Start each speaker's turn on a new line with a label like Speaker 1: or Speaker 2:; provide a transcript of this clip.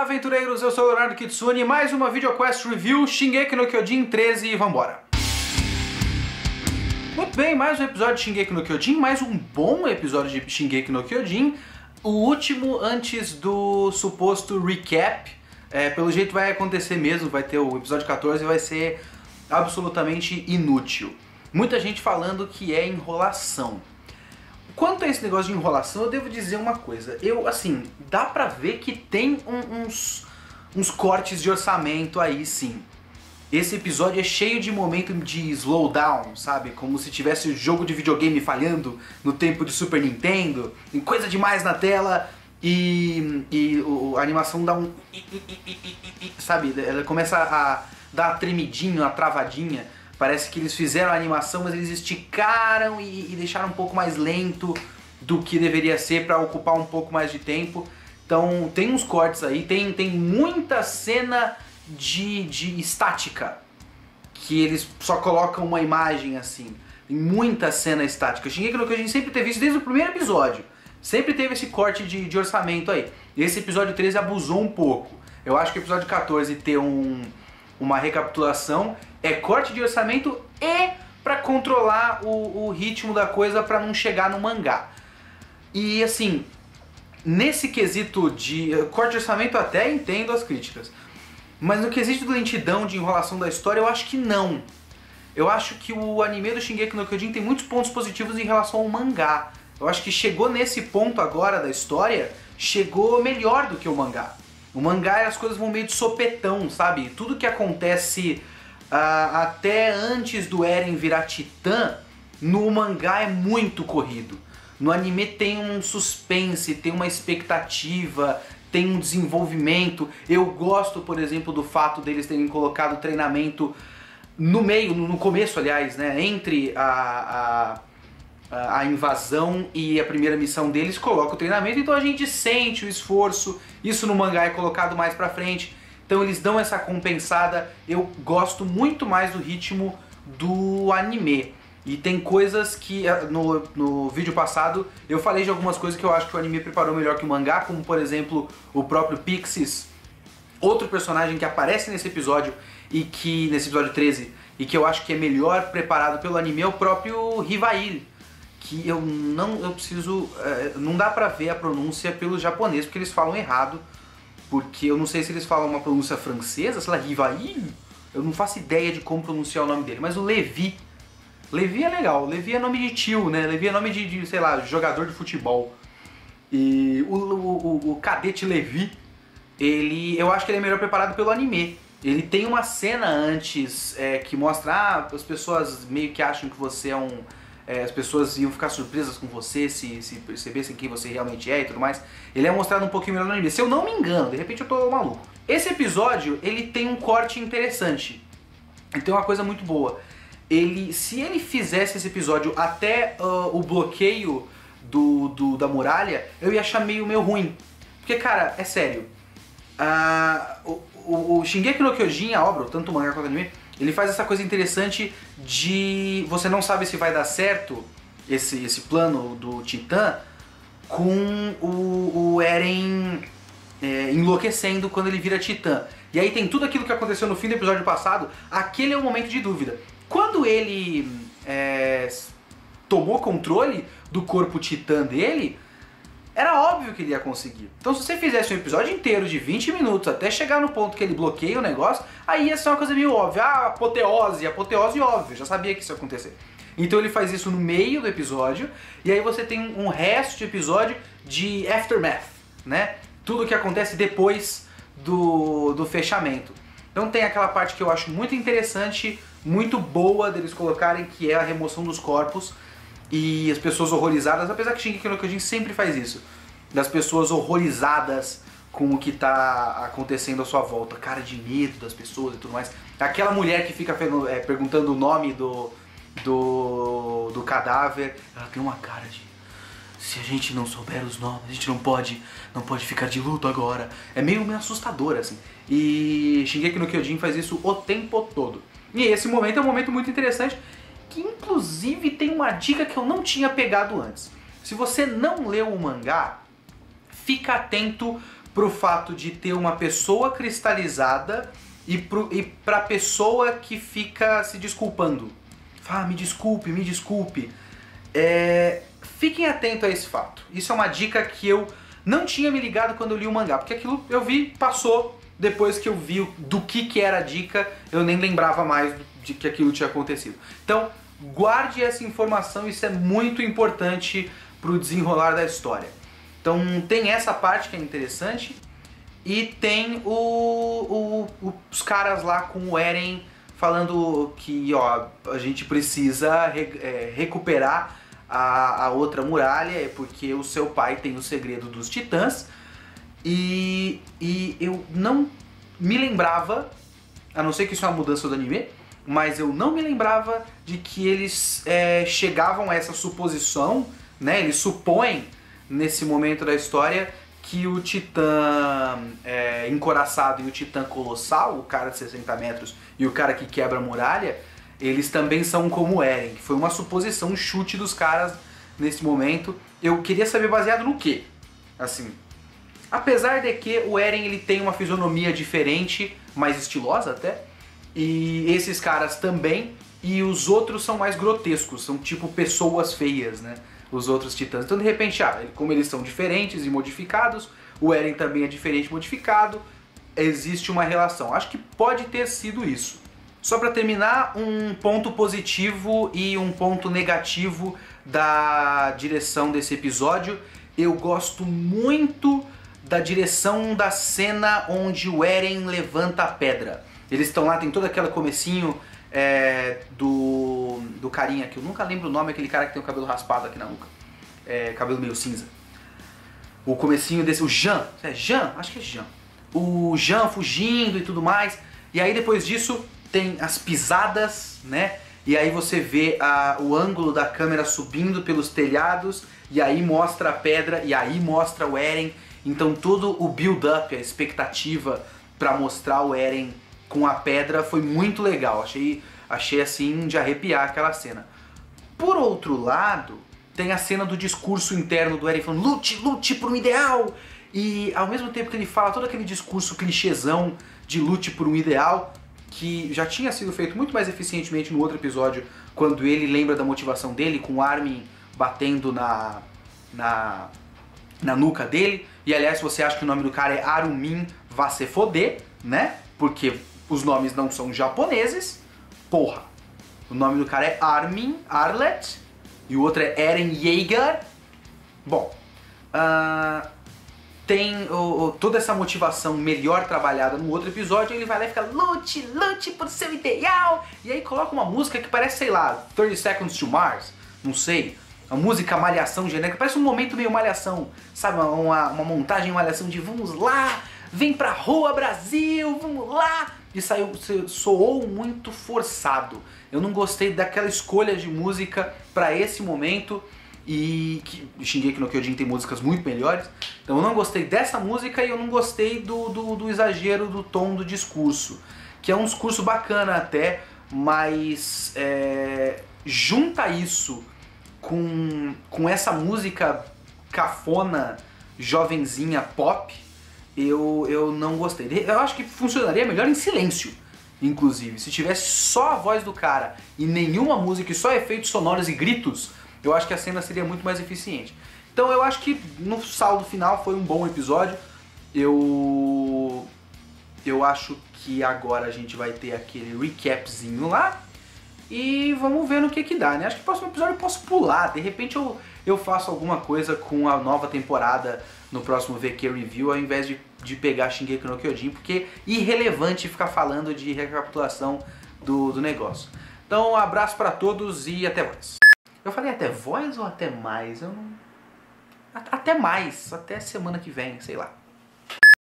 Speaker 1: Olá, aventureiros! Eu sou o Leonardo Kitsune, mais uma VideoQuest Review, Shingeki no Kyojin 13 e vambora! Muito bem, mais um episódio de Shingeki no Kyojin, mais um bom episódio de Shingeki no Kyojin, o último antes do suposto recap. Pelo jeito vai acontecer mesmo, vai ter o episódio 14 e vai ser absolutamente inútil. Muita gente falando que é enrolação. Quanto a esse negócio de enrolação, eu devo dizer uma coisa. Dá pra ver que tem uns cortes de orçamento aí, sim. Esse episódio é cheio de momento de slowdown, sabe? Como se tivesse o jogo de videogame falhando no tempo de Super Nintendo. Tem coisa demais na tela e a animação dá sabe? Ela começa a dar uma tremidinha, uma travadinha. Parece que eles fizeram a animação, mas eles esticaram e deixaram um pouco mais lento do que deveria ser para ocupar um pouco mais de tempo. Então tem uns cortes aí, tem muita cena de estática, que eles só colocam uma imagem assim. Tem muita cena estática. Shingeki no Kyojin sempre teve isso desde o primeiro episódio. Sempre teve esse corte de orçamento aí. Esse episódio 13 abusou um pouco. Eu acho que o episódio 14 ter uma recapitulação é corte de orçamento e pra controlar o ritmo da coisa pra não chegar no mangá. E assim, nesse quesito de corte de orçamento eu até entendo as críticas, mas no quesito de lentidão, de enrolação da história, eu acho que não. Eu acho que o anime do Shingeki no Kyojin tem muitos pontos positivos em relação ao mangá. Eu acho que chegou nesse ponto agora da história, chegou melhor do que o mangá. O mangá as coisas vão meio de sopetão, sabe? Tudo que acontece até antes do Eren virar titã, no mangá é muito corrido. No anime tem um suspense, tem uma expectativa, tem um desenvolvimento. Eu gosto, por exemplo, do fato deles terem colocado o treinamento no meio, no começo, aliás, né? Entre a invasão e a primeira missão deles, coloca o treinamento, então a gente sente o esforço. Isso no mangá é colocado mais pra frente. Então eles dão essa compensada. Eu gosto muito mais do ritmo do anime. E tem coisas que no vídeo passado eu falei de algumas coisas que eu acho que o anime preparou melhor que o mangá, como por exemplo o próprio Pixis, outro personagem que aparece nesse episódio nesse episódio 13, e que eu acho que é melhor preparado pelo anime, é o próprio Rivail, que não dá pra ver a pronúncia pelo japonês, porque eles falam errado. Porque eu não sei se eles falam uma pronúncia francesa, sei lá, Rivail, eu não faço ideia de como pronunciar o nome dele, mas o Levi é legal, Levi é nome de tio, né, Levi é nome de sei lá, jogador de futebol. E o cadete Levi, eu acho que ele é melhor preparado pelo anime. Ele tem uma cena antes que mostra, as pessoas meio que acham que você é as pessoas iam ficar surpresas com você se percebessem quem você realmente é e tudo mais. Ele é mostrado um pouquinho melhor no anime, se eu não me engano, de repente eu tô maluco. Esse episódio, ele tem um corte interessante, ele tem uma coisa muito boa. Se ele fizesse esse episódio até o bloqueio da muralha, eu ia achar meio ruim. Porque, cara, é sério, o Shingeki no Kyojin, a obra, tanto o mangá quanto o anime, ele faz essa coisa interessante de você não sabe se vai dar certo esse plano do Titã com o Eren enlouquecendo quando ele vira Titã. E aí tem tudo aquilo que aconteceu no fim do episódio passado, aquele é o momento de dúvida. Quando ele tomou controle do corpo Titã dele, era óbvio que ele ia conseguir. Então se você fizesse um episódio inteiro de 20 minutos até chegar no ponto que ele bloqueia o negócio, aí ia ser uma coisa meio óbvia. Apoteose óbvio, já sabia que isso ia acontecer. Então ele faz isso no meio do episódio, e aí você tem um resto de episódio de aftermath, né? Tudo que acontece depois do fechamento. Então tem aquela parte que eu acho muito interessante, muito boa deles colocarem, que é a remoção dos corpos e as pessoas horrorizadas, apesar que Shingeki no Kyojin sempre faz isso, das pessoas horrorizadas com o que tá acontecendo à sua volta, cara de medo das pessoas e tudo mais. Aquela mulher que fica perguntando o nome do cadáver, ela tem uma cara de: se a gente não souber os nomes, a gente não pode ficar de luto agora. É meio assustador, assim. E Shingeki no Kyojin faz isso o tempo todo. E esse momento é um momento muito interessante, que inclusive tem uma dica que eu não tinha pegado antes. Se você não leu o mangá, fica atento pro fato de ter uma pessoa cristalizada e pra pessoa que fica se desculpando. Fala, me desculpe, me desculpe. Fiquem atentos a esse fato. Isso é uma dica que eu não tinha me ligado quando eu li o mangá, porque aquilo eu vi, passou, depois que eu vi do que era a dica, eu nem lembrava mais de que aquilo tinha acontecido. Então, guarde essa informação, isso é muito importante pro desenrolar da história. Então tem essa parte que é interessante, e tem os caras lá com o Eren falando que ó, a gente precisa recuperar a outra muralha, porque o seu pai tem o segredo dos titãs, e eu não me lembrava, a não ser que isso é uma mudança do anime, mas eu não me lembrava de que eles chegavam a essa suposição, né? Eles supõem nesse momento da história que o titã encoraçado e o titã colossal, o cara de 60 metros e o cara que quebra a muralha, eles também são como Eren. Foi uma suposição, um chute dos caras nesse momento. Eu queria saber baseado no quê? Assim, apesar de que o Eren ele tem uma fisionomia diferente, mais estilosa até, e esses caras também, e os outros são mais grotescos, são tipo pessoas feias, né? Os outros titãs. Então de repente, como eles são diferentes e modificados, o Eren também é diferente e modificado, existe uma relação. Acho que pode ter sido isso. Só para terminar, um ponto positivo e um ponto negativo da direção desse episódio. Eu gosto muito da direção da cena onde o Eren levanta a pedra. Eles estão lá, tem todo aquele comecinho do carinha, que eu nunca lembro o nome, aquele cara que tem o cabelo raspado aqui na nuca. Cabelo meio cinza. O comecinho desse, o Jean, Jean? Acho que é Jean. O Jean fugindo e tudo mais. E aí depois disso tem as pisadas, né? E aí você vê o ângulo da câmera subindo pelos telhados, e aí mostra a pedra, e aí mostra o Eren. Então todo o build-up, a expectativa para mostrar o Eren com a pedra foi muito legal. Achei assim de arrepiar aquela cena. Por outro lado, tem a cena do discurso interno do Eren falando lute, lute por um ideal. E ao mesmo tempo que ele fala todo aquele discurso clichêzão de lute por um ideal, que já tinha sido feito muito mais eficientemente no outro episódio, quando ele lembra da motivação dele, com o Armin batendo na nuca dele. E aliás, se você acha que o nome do cara é Arumin, vá se foder, né? Porque os nomes não são japoneses, porra. O nome do cara é Armin Arlet, e o outro é Eren Yeager. Bom, tem toda essa motivação melhor trabalhada no outro episódio. Ele vai lá e fica lute, lute por seu ideal. E aí coloca uma música que parece, sei lá, 30 Seconds to Mars, não sei. A música Malhação genérica, parece um momento meio Malhação, sabe? Uma montagem Malhação de vamos lá, vem pra rua Brasil, vamos lá. E soou muito forçado. Eu não gostei daquela escolha de música pra esse momento. E Shingeki no Kyojin tem músicas muito melhores. Então eu não gostei dessa música, e eu não gostei do exagero do tom do discurso, que é um discurso bacana até, mas junta isso com essa música cafona, jovenzinha, pop, eu não gostei. Eu acho que funcionaria melhor em silêncio, inclusive. Se tivesse só a voz do cara e nenhuma música e só efeitos sonoros e gritos, eu acho que a cena seria muito mais eficiente. Então eu acho que no saldo final foi um bom episódio. Eu acho que agora a gente vai ter aquele recapzinho lá. E vamos ver no que dá, né? Acho que no próximo episódio eu posso pular. De repente eu faço alguma coisa com a nova temporada no próximo VQ Review, ao invés de pegar Shingeki no Kyojin, porque é irrelevante ficar falando de recapitulação do negócio. Então um abraço pra todos e até mais. Eu falei até voz ou até mais? Até mais, até semana que vem, sei lá.